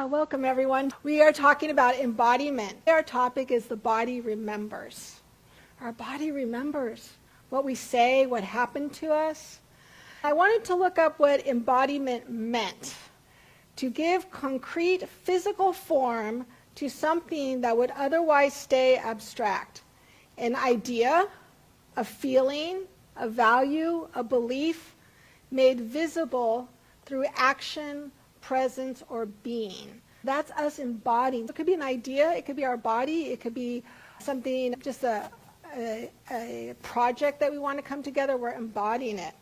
Welcome everyone. We are talking about embodiment. Our topic is the body remembers. Our body remembers what we say, what happened to us. I wanted to look up what embodiment meant, to give concrete physical form to something that would otherwise stay abstract. An idea, a feeling, a value, a belief made visible through action, presence, or being. That's us embodying. It could be an idea, it could be our body, it could be something, just a project that we want to come together, we're embodying it.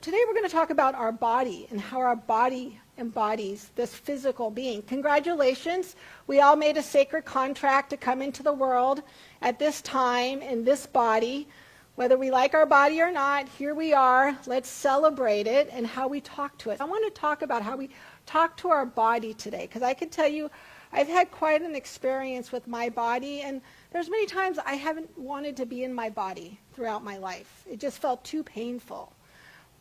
Today we're going to talk about our body and how our body embodies this physical being. Congratulations, we all made a sacred contract to come into the world at this time in this body. Whether we like our body or not, here we are. Let's celebrate it and how we talk to it. I want to talk about how we talk to our body today, because I can tell you I've had quite an experience with my body, and there's many times I haven't wanted to be in my body throughout my life. It just felt too painful.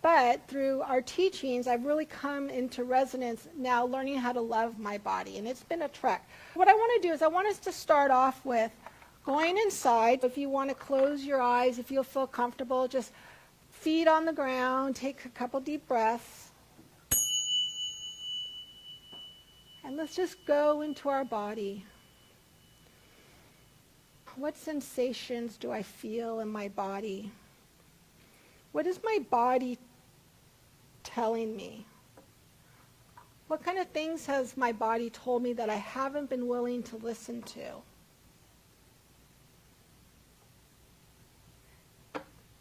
But through our teachings, I've really come into resonance now learning how to love my body, and it's been a trek. What I want to do is I want us to start off with going inside. If you want to close your eyes, if you'll feel comfortable, just feet on the ground, take a couple deep breaths. And let's just go into our body. What sensations do I feel in my body? What is my body telling me? What kind of things has my body told me that I haven't been willing to listen to?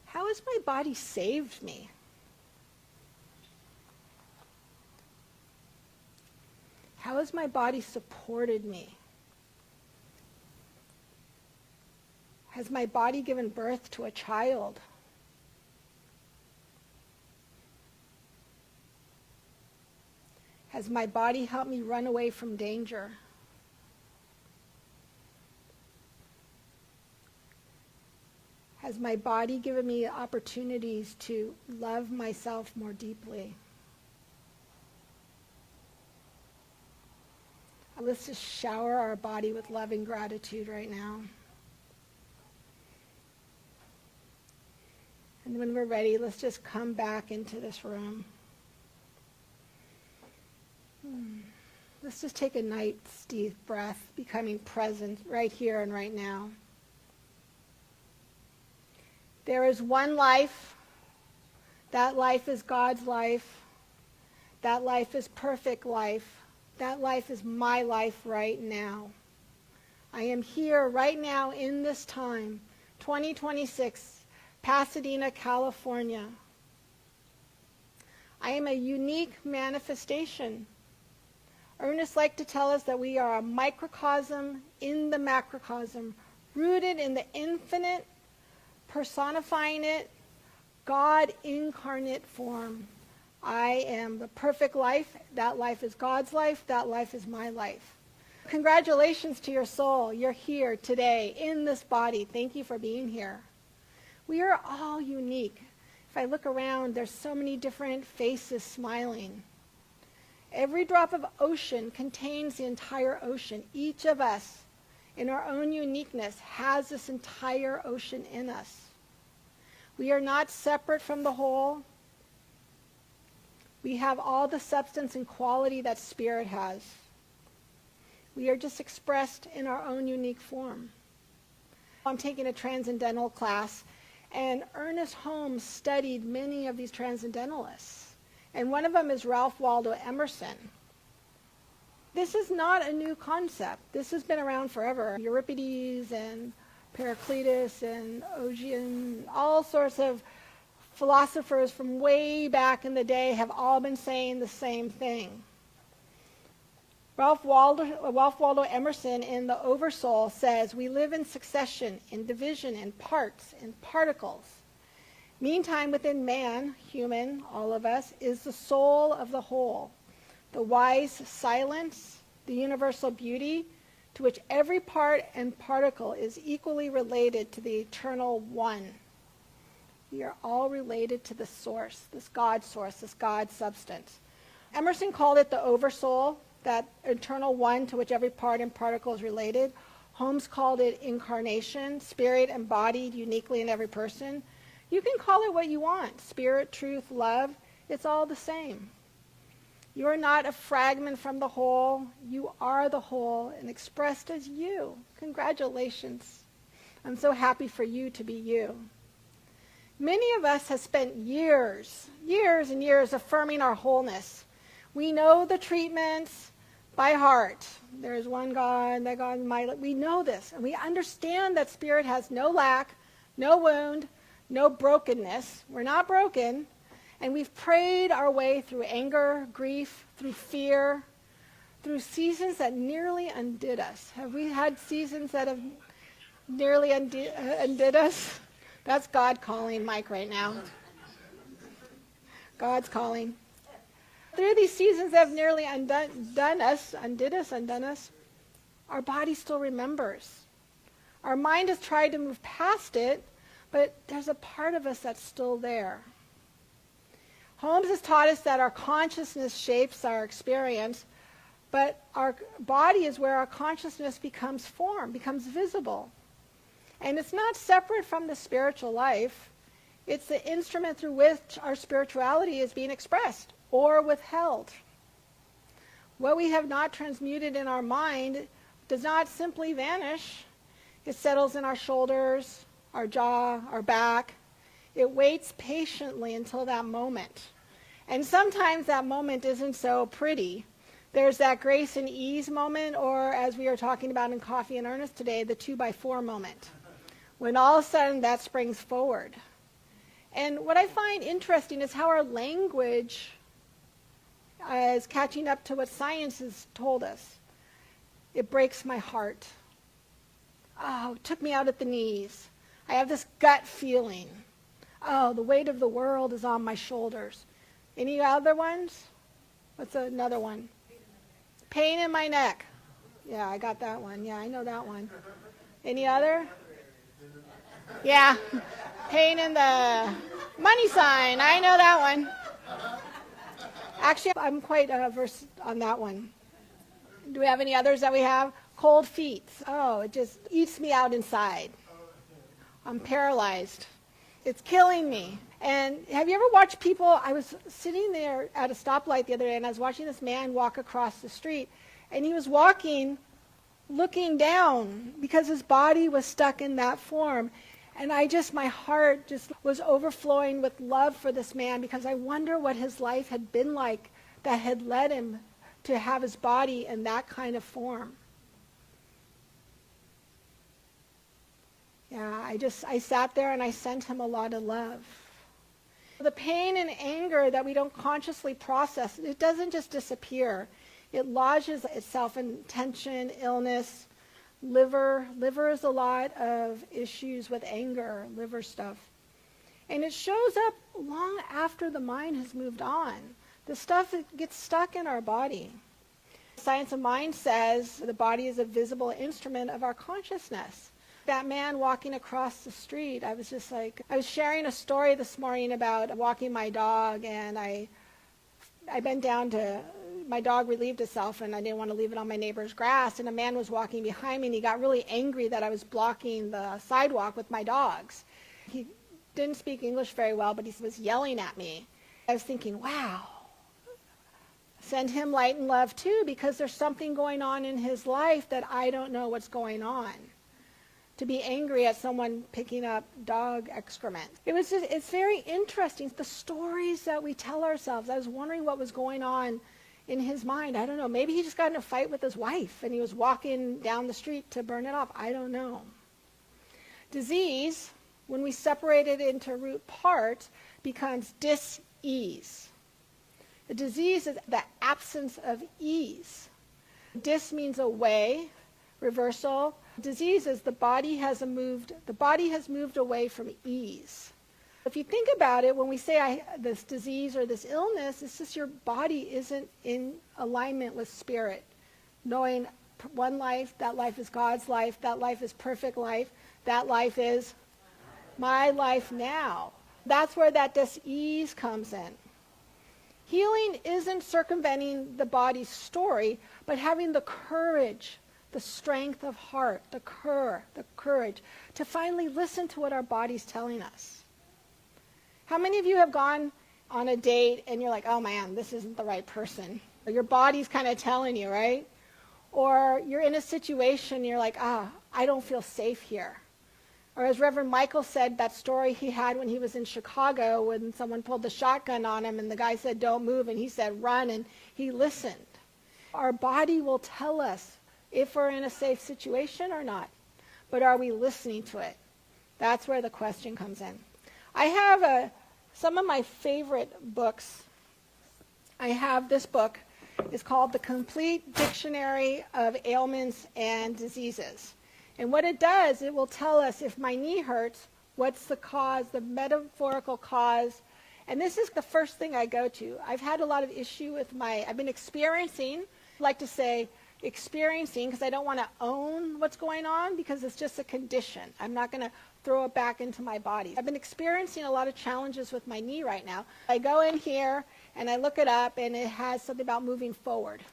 How has my body saved me? How has my body supported me? Has my body given birth to a child? Has my body helped me run away from danger? Has my body given me opportunities to love myself more deeply? Let's just shower our body with love and gratitude right now. And when we're ready, let's just come back into this room. Let's just take a nice deep breath, becoming present right here and right now. There is one life. That life is God's life. That life is perfect life. That life is my life right now. I am here right now in this time, 2026, Pasadena, California. I am a unique manifestation. Ernest liked to tell us that we are a microcosm in the macrocosm, rooted in the infinite, personifying it, God incarnate form. I am the perfect life. That life is God's life. That life is my life. Congratulations to your soul. You're here today in this body. Thank you for being here. We are all unique. If I look around, there's so many different faces smiling. Every drop of ocean contains the entire ocean. Each of us, in our own uniqueness, has this entire ocean in us. We are not separate from the whole. We have all the substance and quality that spirit has. We are just expressed in our own unique form. I'm taking a transcendental class, and Ernest Holmes studied many of these transcendentalists. And one of them is Ralph Waldo Emerson. This is not a new concept. This has been around forever. Euripides and Heraclitus and Ocean, all sorts of philosophers from way back in the day have all been saying the same thing. Ralph Waldo Emerson in The Oversoul says, we live in succession, in division, in parts, in particles. Meantime, within man, human, all of us, is the soul of the whole, the wise silence, the universal beauty, to which every part and particle is equally related to the eternal one. We are all related to this God source, this God substance. Emerson called it the oversoul. that eternal one to which every part and particle is related. Holmes called it incarnation, spirit embodied uniquely in every person. You can call it what you want, spirit, truth, love. It's all the same. You are not a fragment from the whole. You are the whole and expressed as you. Congratulations. I'm so happy for you to be you. Many of us have spent years and years affirming our wholeness. We know the treatments by heart. There is one God, that God is mighty. We know this, and we understand that spirit has no lack, no wound, no brokenness. We're not broken, and we've prayed our way through anger, grief, through fear, through seasons that nearly undid us. Have we had seasons that have nearly undid us? That's God calling Mike right now. God's calling. Through these seasons that have nearly undone us, our body still remembers. Our mind has tried to move past it, but there's a part of us that's still there. Holmes has taught us that our consciousness shapes our experience, but our body is where our consciousness becomes form, becomes visible. And it's not separate from the spiritual life. It's the instrument through which our spirituality is being expressed or withheld. What we have not transmuted in our mind does not simply vanish. It settles in our shoulders, our jaw, our back. It waits patiently until that moment. And sometimes that moment isn't so pretty. There's that grace and ease moment, or as we are talking about in Coffee and Earnest today, the 2x4 moment, when all of a sudden that springs forward. And what I find interesting is how our language is catching up to what science has told us. It breaks my heart. Oh, it took me out at the knees. I have this gut feeling. Oh, the weight of the world is on my shoulders. Any other ones? What's another one? Pain in my neck. Yeah, I got that one. Yeah, I know that one. Any other? Yeah, pain in the money sign. I know that one. Actually, I'm quite versed on that one. Do we have any others that we have? Cold feet. Oh, it just eats me out inside. I'm paralyzed. It's killing me. And have you ever watched people? I was sitting there at a stoplight the other day, and I was watching this man walk across the street, and he was walking looking down because his body was stuck in that form. And my heart just was overflowing with love for this man, because I wonder what his life had been like that had led him to have his body in that kind of form. Yeah, I sat there and I sent him a lot of love. The pain and anger that we don't consciously process, it doesn't just disappear. It lodges itself in tension, illness, liver. Liver is a lot of issues with anger, liver stuff. And it shows up long after the mind has moved on. The stuff that gets stuck in our body. Science of Mind says the body is a visible instrument of our consciousness. That man walking across the street, I was sharing a story this morning about walking my dog, and I bent down to, my dog relieved itself, and I didn't want to leave it on my neighbor's grass, and a man was walking behind me, and he got really angry that I was blocking the sidewalk with my dogs. He didn't speak English very well, but he was yelling at me. I was thinking, wow, send him light and love too, because there's something going on in his life that I don't know what's going on. To be angry at someone picking up dog excrement. It's very interesting, the stories that we tell ourselves. I was wondering what was going on in his mind. I don't know. Maybe he just got in a fight with his wife and he was walking down the street to burn it off. I don't know. Disease, when we separate it into root parts, becomes dis-ease. The disease is the absence of ease. Dis means away, reversal. Disease is the body has moved away from ease. If you think about it, when we say this disease or this illness, it's just your body isn't in alignment with spirit. Knowing one life, that life is God's life, that life is perfect life, that life is my life now. That's where that dis-ease comes in. Healing isn't circumventing the body's story, but having the courage, the strength of heart, the courage to finally listen to what our body's telling us. How many of you have gone on a date and you're like, oh man, this isn't the right person? Your body's kind of telling you, right? Or you're in a situation and you're like, I don't feel safe here. Or as Reverend Michael said, that story he had when he was in Chicago when someone pulled the shotgun on him and the guy said, don't move, and he said, run, and he listened. Our body will tell us if we're in a safe situation or not. But are we listening to it? That's where the question comes in. I have some of my favorite books. I have this book. It's called The Complete Dictionary of Ailments and Diseases. And what it does, it will tell us if my knee hurts, what's the cause, the metaphorical cause. And this is the first thing I go to. I've had a lot of issue with I've been experiencing, I like to say experiencing, because I don't want to own what's going on because it's just a condition. I'm not going to throw it back into my body. I've been experiencing a lot of challenges with my knee right now. I go in here and I look it up and it has something about moving forward.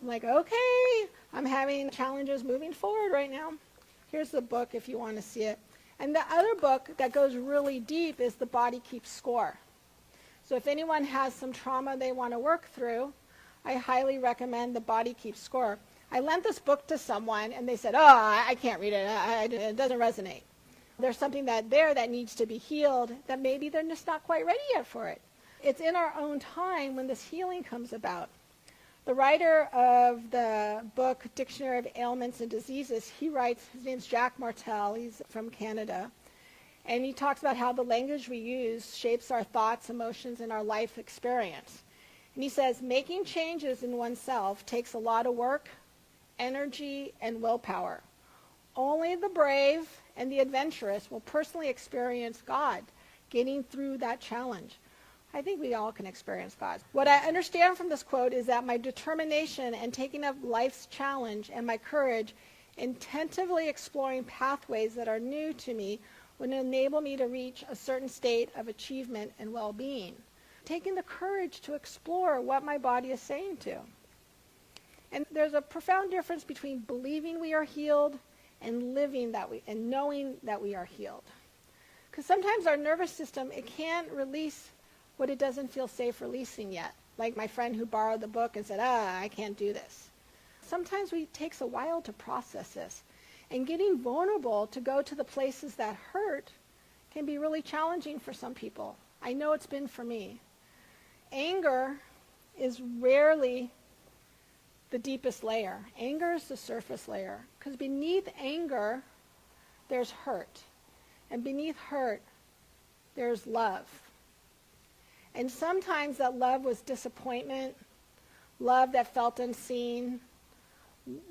I'm like, okay, I'm having challenges moving forward right now. Here's the book if you want to see it. And the other book that goes really deep is The Body Keeps Score. So if anyone has some trauma they want to work through, I highly recommend The Body Keeps Score. I lent this book to someone and they said, I can't read it. It doesn't resonate. There's something that needs to be healed that maybe they're just not quite ready yet for it. It's in our own time when this healing comes about. The writer of the book, Dictionary of Ailments and Diseases, he writes, his name's Jack Martel, he's from Canada, and he talks about how the language we use shapes our thoughts, emotions, and our life experience. And he says, making changes in oneself takes a lot of work, energy, and willpower. Only the brave and the adventurous will personally experience God getting through that challenge. I think we all can experience God. What I understand from this quote is that my determination and taking up life's challenge and my courage, intentively exploring pathways that are new to me, would enable me to reach a certain state of achievement and well-being. Taking the courage to explore what my body is saying to. And there's a profound difference between believing we are healed and living and knowing that we are healed. Because sometimes our nervous system, it can't release what it doesn't feel safe releasing yet. Like my friend who borrowed the book and said, I can't do this. Sometimes it takes a while to process this. And getting vulnerable to go to the places that hurt can be really challenging for some people. I know it's been for me. Anger is rarely the deepest layer. Anger is the surface layer. Because beneath anger, there's hurt. And beneath hurt, there's love. And sometimes that love was disappointment, love that felt unseen,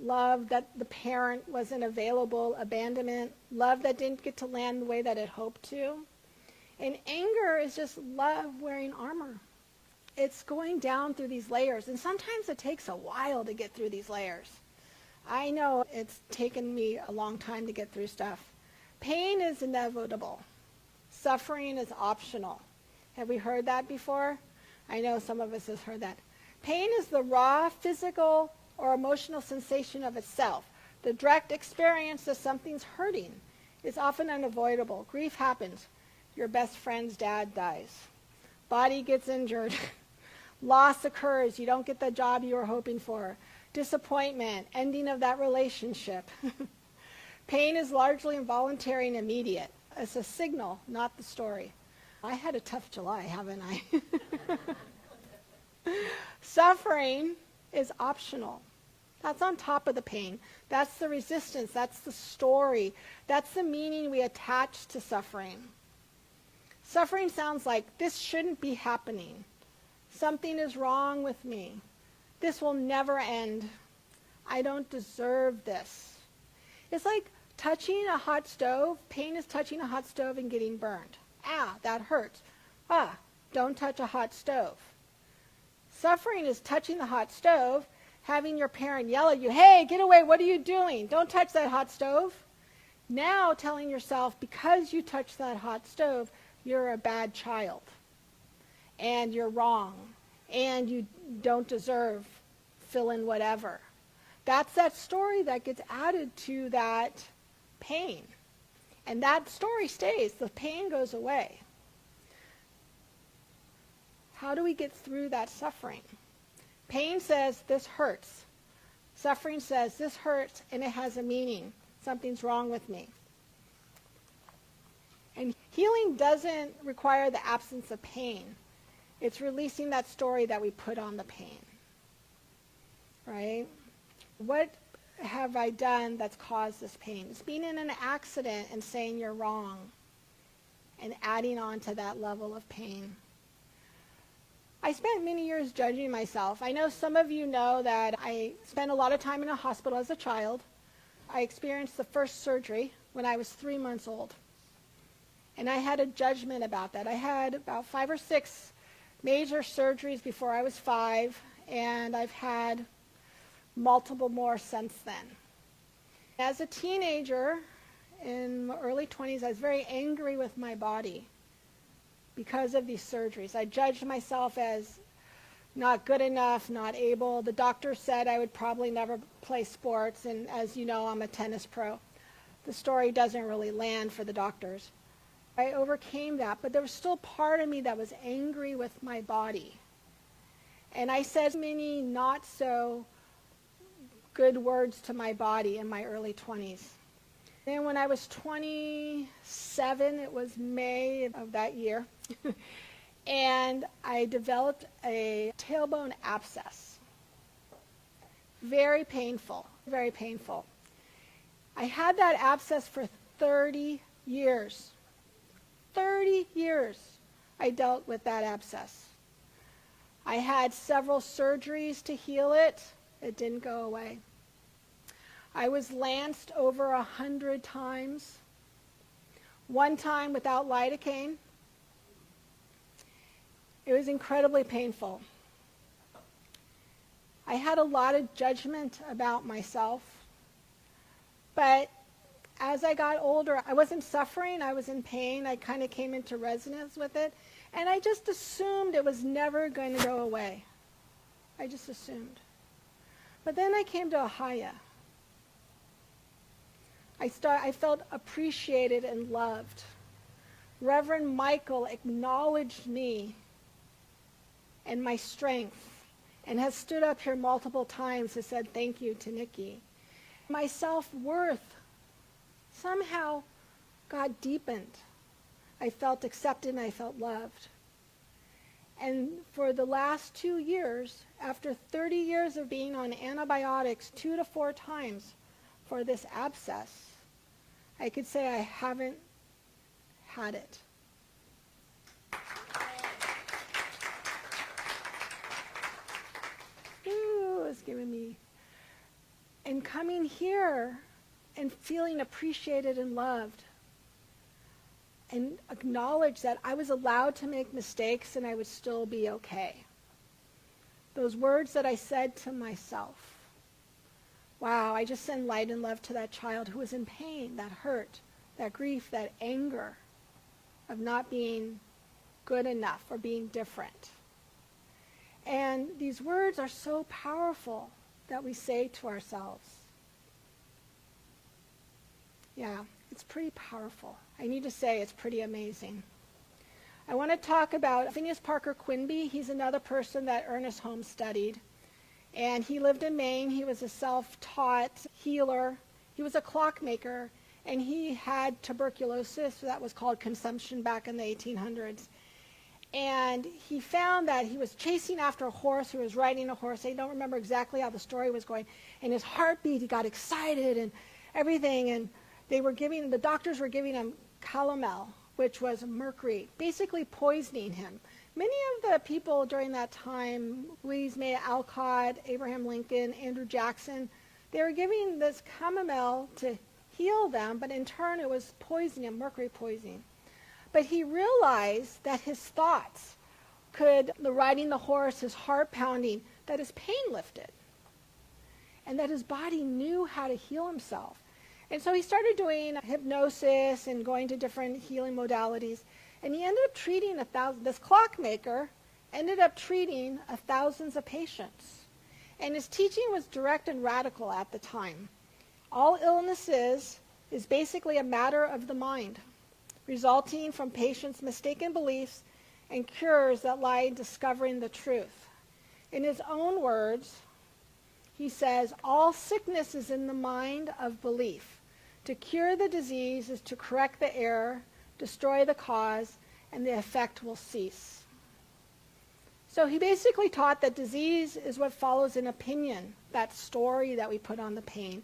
love that the parent wasn't available, abandonment, love that didn't get to land the way that it hoped to. And anger is just love wearing armor. It's going down through these layers, and sometimes it takes a while to get through these layers. I know it's taken me a long time to get through stuff. Pain is inevitable. Suffering is optional. Have we heard that before? I know some of us have heard that. Pain is the raw physical or emotional sensation of itself. The direct experience that something's hurting is often unavoidable. Grief happens. Your best friend's dad dies. Body gets injured. Loss occurs. You don't get the job you were hoping for. Disappointment, ending of that relationship. Pain is largely involuntary and immediate. It's a signal, not the story. I had a tough July, haven't I? Suffering is optional. That's on top of the pain. That's the resistance. That's the story. That's the meaning we attach to suffering. Suffering sounds like, this shouldn't be happening. Something is wrong with me. This will never end. I don't deserve this. It's like touching a hot stove. Pain is touching a hot stove and getting burned. That hurts. Don't touch a hot stove. Suffering is touching the hot stove, having your parent yell at you, hey, get away, what are you doing? Don't touch that hot stove. Now telling yourself, because you touched that hot stove, you're a bad child. And you're wrong. and you don't deserve, fill in whatever. That's that story that gets added to that pain. And that story stays. The pain goes away. How do we get through that suffering? Pain says, this hurts. Suffering says, this hurts, and it has a meaning. Something's wrong with me. And healing doesn't require the absence of pain. It's releasing that story that we put on the pain. Right? What have I done that's caused this pain? It's being in an accident and saying you're wrong and adding on to that level of pain. I spent many years judging myself. I know some of you know that I spent a lot of time in a hospital as a child. I experienced the first surgery when I was 3 months old. And I had a judgment about that. I had about 5 or 6 major surgeries before I was 5, and I've had multiple more since then. As a teenager, in my early 20s, I was very angry with my body because of these surgeries. I judged myself as not good enough, not able. The doctor said I would probably never play sports, and as you know, I'm a tennis pro. The story doesn't really land for the doctors. I overcame that, but there was still part of me that was angry with my body. And I said many not so good words to my body in my early 20s. Then when I was 27, it was May of that year, and I developed a tailbone abscess. Very painful, very painful. I had that abscess for 30 years. 30 years I dealt with that abscess. I had several surgeries to heal it. It didn't go away. I was lanced over 100 times. One time without lidocaine. It was incredibly painful. I had a lot of judgment about myself. But as I got older, I wasn't suffering. I was in pain. I kind of came into resonance with it. And I just assumed it was never going to go away. I just assumed. But then I came to Ahiah. I felt appreciated and loved. Reverend Michael acknowledged me and my strength and has stood up here multiple times and said thank you to Nikki. My self-worth somehow got deepened. I felt accepted and I felt loved. And for the last 2 years, after 30 years of being on antibiotics 2 to 4 times for this abscess, I could say I haven't had it. Ooh, it's giving me. And coming here and feeling appreciated and loved and acknowledge that I was allowed to make mistakes and I would still be okay. Those words that I said to myself. Wow, I just send light and love to that child who was in pain, that hurt, that grief, that anger of not being good enough or being different. And these words are so powerful that we say to ourselves. Yeah, it's pretty powerful. I need to say it's pretty amazing. I want to talk about Phineas Parker Quimby. He's another person that Ernest Holmes studied. And he lived in Maine. He was a self-taught healer. He was a clockmaker. And he had tuberculosis, so that was called consumption back in the 1800s. And he found that he was chasing after a horse. He was riding a horse. I don't remember exactly how the story was going. And his heartbeat, he got excited and everything. And the doctors were giving him calomel, which was mercury, basically poisoning him. Many of the people during that time, Louise May Alcott, Abraham Lincoln, Andrew Jackson, they were giving this chamomile to heal them, but in turn it was poisoning, mercury poisoning. But he realized that his thoughts the riding the horse, his heart pounding, that his pain lifted. And that his body knew how to heal himself. And so he started doing hypnosis and going to different healing modalities. And he ended up treating this clockmaker ended up treating thousands of patients. And his teaching was direct and radical at the time. All illness is basically a matter of the mind, resulting from patients' mistaken beliefs and cures that lie in discovering the truth. In his own words, he says, all sickness is in the mind of belief. To cure the disease is to correct the error, destroy the cause, and the effect will cease. So he basically taught that disease is what follows an opinion, that story that we put on the pain,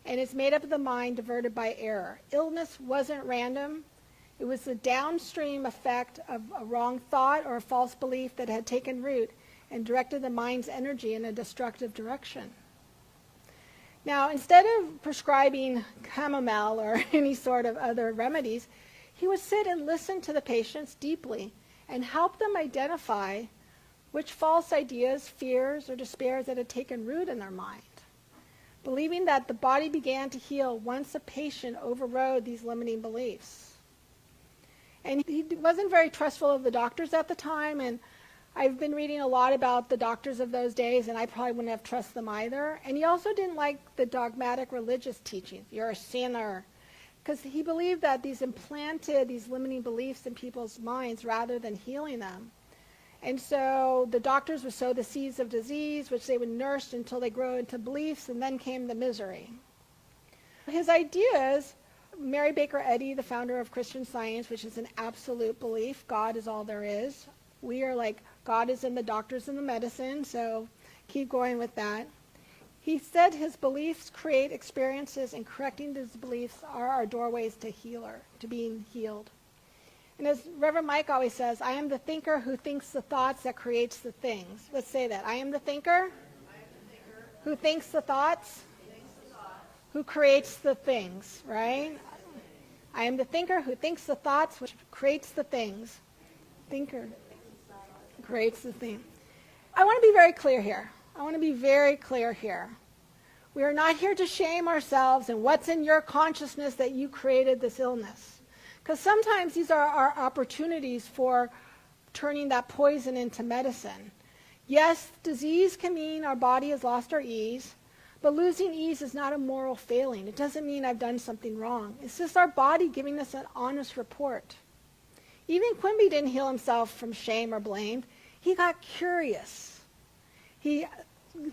and it's made up of the mind diverted by error. Illness wasn't random. It was the downstream effect of a wrong thought or a false belief that had taken root and directed the mind's energy in a destructive direction. Now, instead of prescribing chamomile or any sort of other remedies, he would sit and listen to the patients deeply and help them identify which false ideas, fears, or despairs that had taken root in their mind, believing that the body began to heal once a patient overrode these limiting beliefs. And he wasn't very trustful of the doctors at the time, and I've been reading a lot about the doctors of those days, and I probably wouldn't have trusted them either. And he also didn't like the dogmatic religious teachings. You're a sinner. Because he believed that these implanted these limiting beliefs in people's minds rather than healing them. And so the doctors would sow the seeds of disease, which they would nurse until they grow into beliefs, and then came the misery. His ideas, Mary Baker Eddy, the founder of Christian Science, which is an absolute belief, God is all there is. We are like, God is in the doctors and the medicine, so keep going with that. He said his beliefs create experiences, and correcting these beliefs are our doorways to being healed. And as Reverend Mike always says, I am the thinker who thinks the thoughts that creates the things. Let's say that. I am the thinker who thinks the thoughts who creates the things, right? I am the thinker who thinks the thoughts which creates the things. Thinker creates the thing. I want to be very clear here. We are not here to shame ourselves and what's in your consciousness that you created this illness. Because sometimes these are our opportunities for turning that poison into medicine. Yes, disease can mean our body has lost our ease, but losing ease is not a moral failing. It doesn't mean I've done something wrong. It's just our body giving us an honest report. Even Quimby didn't heal himself from shame or blame. He got curious. He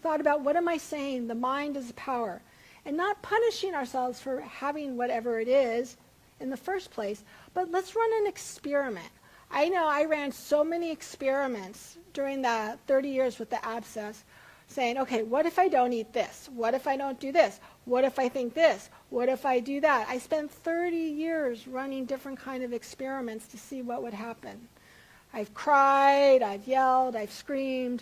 thought about, what am I saying? The mind is power. And not punishing ourselves for having whatever it is in the first place, but let's run an experiment. I know I ran so many experiments during the 30 years with the abscess, saying, okay, what if I don't eat this? What if I don't do this? What if I think this? What if I do that? I spent 30 years running different kind of experiments to see what would happen. I've cried, I've yelled, I've screamed.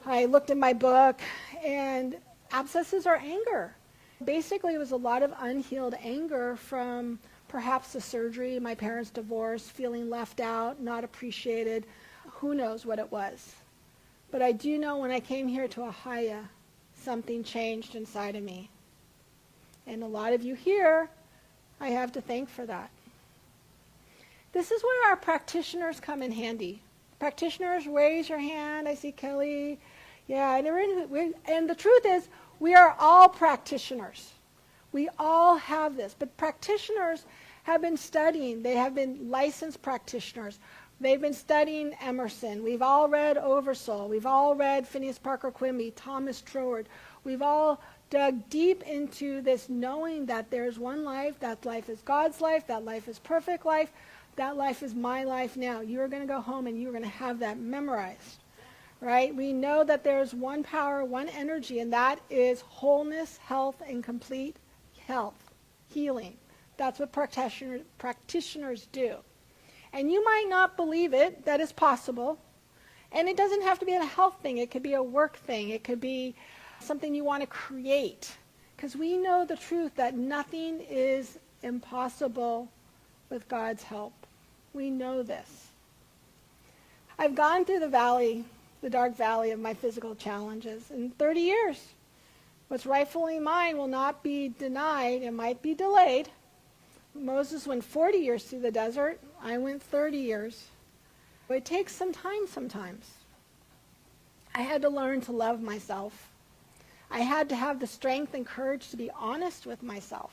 I looked in my book, and abscesses are anger. Basically, it was a lot of unhealed anger from perhaps the surgery, my parents' divorce, feeling left out, not appreciated. Who knows what it was. But I do know when I came here to Ahiah, something changed inside of me. And a lot of you here, I have to thank for that. This is where our practitioners come in handy. Practitioners, raise your hand. I see Kelly. Yeah, and the truth is, we are all practitioners. We all have this. But practitioners have been studying. They have been licensed practitioners. They've been studying Emerson. We've all read Oversoul. We've all read Phineas Parker Quimby, Thomas Troward. We've all dug deep into this knowing that there's one life, that life is God's life, that life is perfect life, that life is my life now. You're going to go home and you're going to have that memorized, right? We know that there's one power, one energy, and that is wholeness, health, and complete health, healing. That's what practitioners do. And you might not believe it, that is possible. And it doesn't have to be a health thing. It could be a work thing. It could be something you want to create. Because we know the truth that nothing is impossible with God's help. We know this. I've gone through the valley, the dark valley of my physical challenges in 30 years. What's rightfully mine will not be denied. It might be delayed. Moses went 40 years through the desert. I went 30 years. It takes some time sometimes. I had to learn to love myself. I had to have the strength and courage to be honest with myself.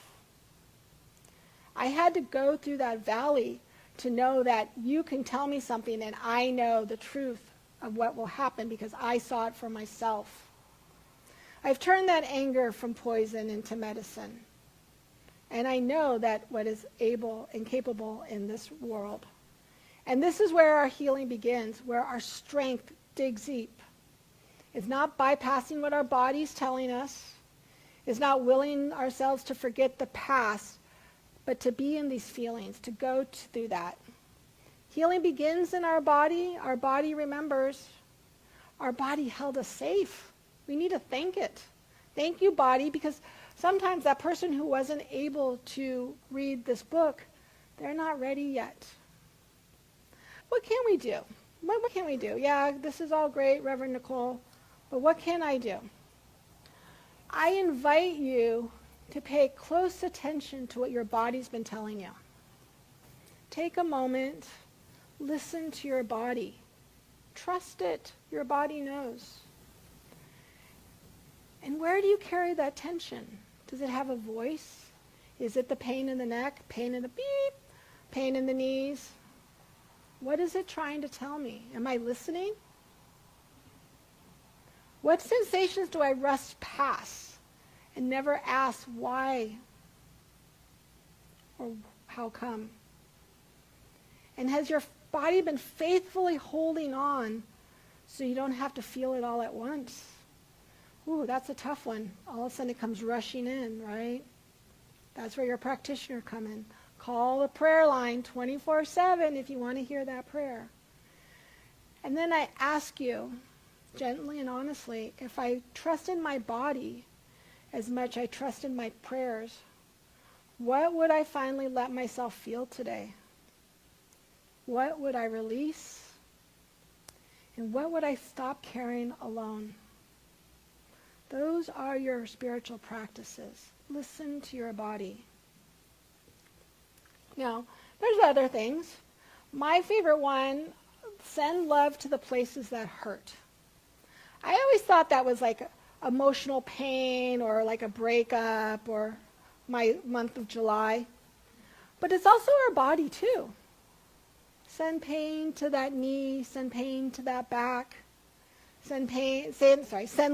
I had to go through that valley to know that you can tell me something and I know the truth of what will happen because I saw it for myself. I've turned that anger from poison into medicine. And I know that what is able and capable in this world. And this is where our healing begins, where our strength digs deep. It's not bypassing what our body's telling us. It's not willing ourselves to forget the past, but to be in these feelings, to go through that. Healing begins in our body. Our body remembers. Our body held us safe. We need to thank it. Thank you, body, because sometimes that person who wasn't able to read this book, they're not ready yet. What can we do? What can we do? Yeah, this is all great, Reverend Nicole, but what can I do? I invite you to pay close attention to what your body's been telling you. Take a moment, listen to your body. Trust it. Your body knows. And where do you carry that tension? Does it have a voice? Is it the pain in the neck, pain in the beep, pain in the knees? What is it trying to tell me? Am I listening? What sensations do I rush past and never ask why or how come? And has your body been faithfully holding on so you don't have to feel it all at once? Ooh, that's a tough one. All of a sudden it comes rushing in, right? That's where your practitioner come in. Call the prayer line 24/7 if you want to hear that prayer. And then I ask you, gently and honestly, if I trusted my body as much I trusted my prayers, what would I finally let myself feel today? What would I release? And what would I stop carrying alone? Those are your spiritual practices. Listen to your body. Now, there's other things. My favorite one, send love to the places that hurt. I always thought that was like emotional pain or like a breakup or my month of July. But it's also our body too. Send pain to that knee, send pain to that back. Send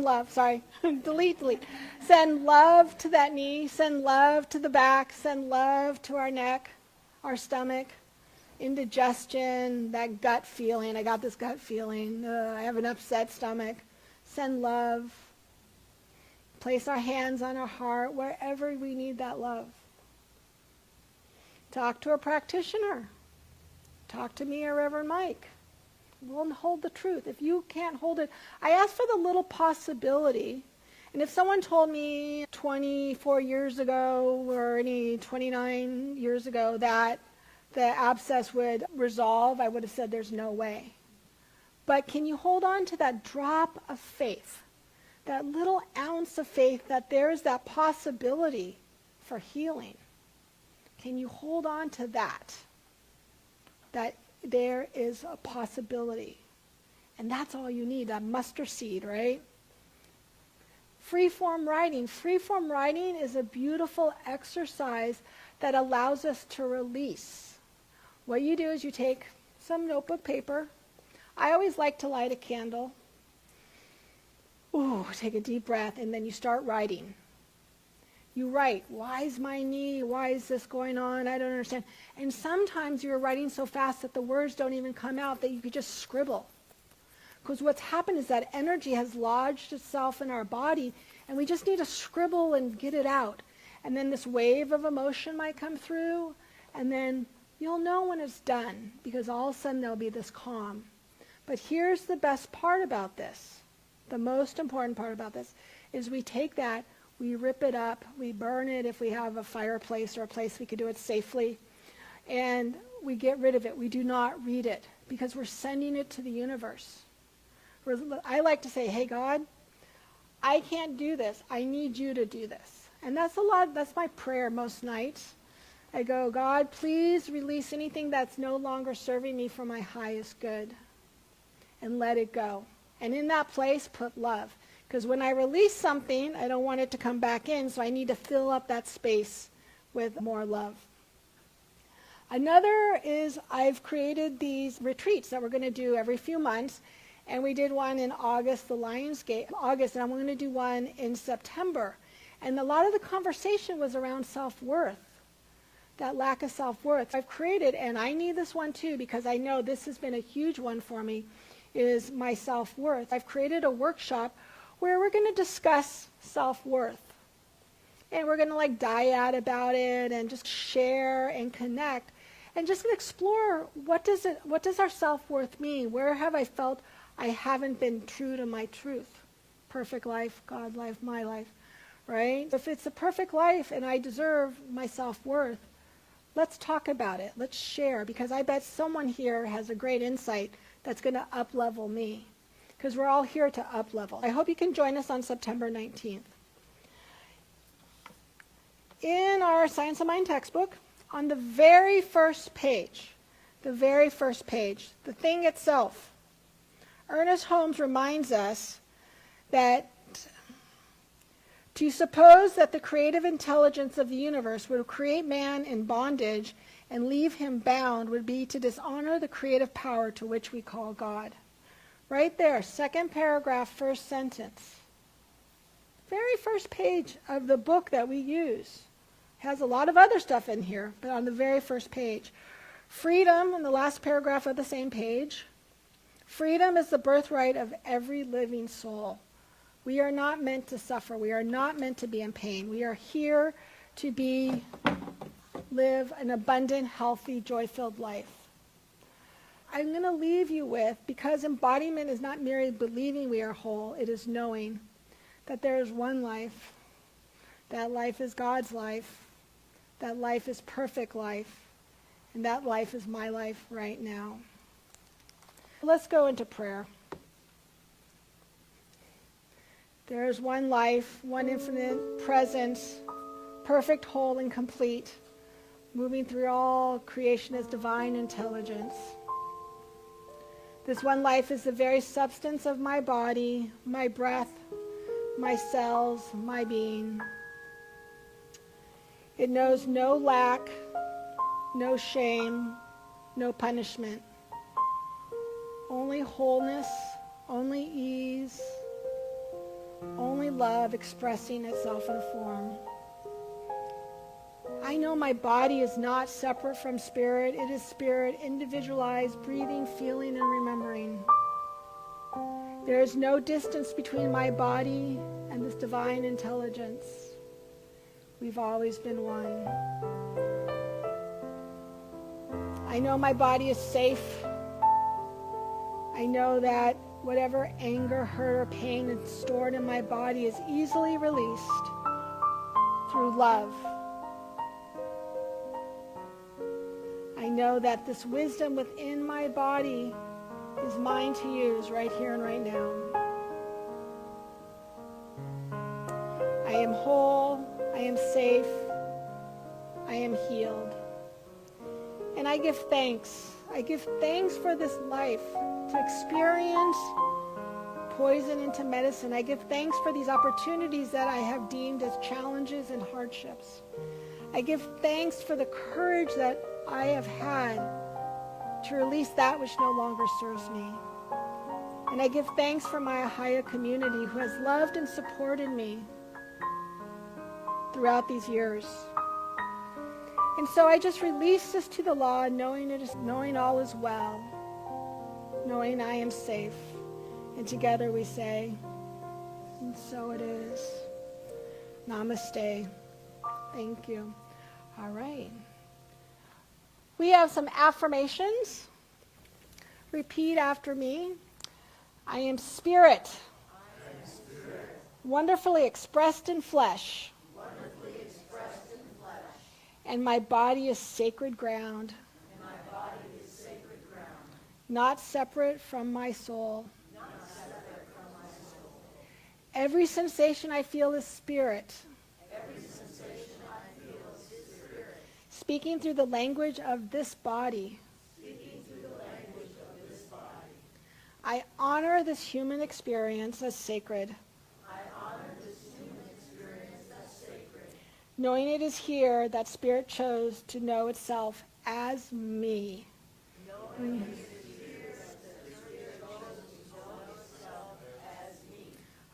love, delete. Send love to that knee, send love to the back, send love to our neck, our stomach, indigestion, that gut feeling. I got this gut feeling. I have an upset stomach. Send love. Place our hands on our heart wherever we need that love. Talk to a practitioner. Talk to me or Reverend Mike. We'll hold the truth. If you can't hold it, I ask for the little possibility. And if someone told me 24 years ago or any 29 years ago that the abscess would resolve, I would have said there's no way. But can you hold on to that drop of faith, that little ounce of faith that there is that possibility for healing? Can you hold on to that? That there is a possibility. And that's all you need, that mustard seed, right? Free-form writing. Free-form writing is a beautiful exercise that allows us to release. What you do is you take some notebook paper. I always like to light a candle. Ooh, take a deep breath, and then you start writing. You write, why is my knee? Why is this going on? I don't understand. And sometimes you're writing so fast that the words don't even come out, that you could just scribble. Because what's happened is that energy has lodged itself in our body, and we just need to scribble and get it out. And then this wave of emotion might come through, and then you'll know when it's done, because all of a sudden there'll be this calm. But here's the best part about this. The most important part about this is we take that, we rip it up, we burn it if we have a fireplace or a place we could do it safely, and we get rid of it. We do not read it because we're sending it to the universe. I like to say, hey, God, I can't do this. I need you to do this. And that's my prayer most nights. I go, God, please release anything that's no longer serving me for my highest good, and let it go. And in that place, put love. Because when I release something, I don't want it to come back in, so I need to fill up that space with more love. Another is I've created these retreats that we're going to do every few months. And we did one in August, the Lionsgate, August, and I'm going to do one in September. And a lot of the conversation was around self-worth, that lack of self-worth. I've created, and I need this one too, because I know this has been a huge one for me, is my self-worth. I've created a workshop where we're going to discuss self-worth. And we're going to dyad about it and just share and connect and just explore what does our self-worth mean? Where have I felt I haven't been true to my truth? Perfect life, God life, my life, right? If it's a perfect life and I deserve my self-worth, let's talk about it. Let's share, because I bet someone here has a great insight that's going to up-level me, because we're all here to up-level. I hope you can join us on September 19th. In our Science of Mind textbook, on the very first page, the thing itself, Ernest Holmes reminds us that to suppose that the creative intelligence of the universe would create man in bondage and leave him bound would be to dishonor the creative power to which we call God. Right there, second paragraph, first sentence. Very first page of the book that we use. Has a lot of other stuff in here, but on the very first page. Freedom, in the last paragraph of the same page. Freedom is the birthright of every living soul. We are not meant to suffer. We are not meant to be in pain. We are here to live an abundant, healthy, joy-filled life. I'm going to leave you with, because embodiment is not merely believing we are whole, it is knowing that there is one life. That life is God's life. That life is perfect life. And that life is my life right now. Let's go into prayer. There is one life, one infinite presence, perfect, whole, and complete, moving through all creation as divine intelligence. This one life is the very substance of my body, my breath, my cells, my being. It knows no lack, no shame, no punishment. Only wholeness, only ease, only love expressing itself in form. I know my body is not separate from spirit. It is spirit, individualized, breathing, feeling, and remembering. There is no distance between my body and this divine intelligence. We've always been one. I know my body is safe. I know that whatever anger, hurt, or pain is stored in my body is easily released through love. I know that this wisdom within my body is mine to use right here and right now. I am whole. I am safe. I am healed. And I give thanks. I give thanks for this life, to experience poison into medicine. I give thanks for these opportunities that I have deemed as challenges and hardships. I give thanks for the courage that I have had to release that which no longer serves me. And I give thanks for my Ahiah community who has loved and supported me throughout these years. And so I just release this to the law, knowing all is well, knowing I am safe. And together we say, and so it is. Namaste. Thank you. All right. We have some affirmations. Repeat after me. I am spirit. I am spirit. Wonderfully expressed in flesh. Wonderfully expressed in flesh. And my body is sacred ground. And my body is sacred ground. Not separate from my soul. Not separate from my soul. Every sensation I feel is spirit. Every sensation I feel is spirit. speaking through the language of this body. I honor this human experience as sacred. Knowing it is here that Spirit chose to know itself as me.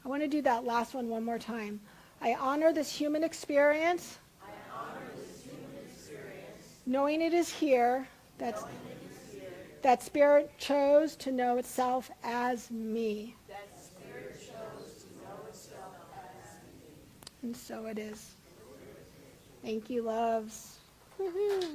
I want to do that last one more time. I honor this human experience. Knowing it is here that Spirit chose to know itself as me. And so it is. Thank you, loves. Woo-hoo.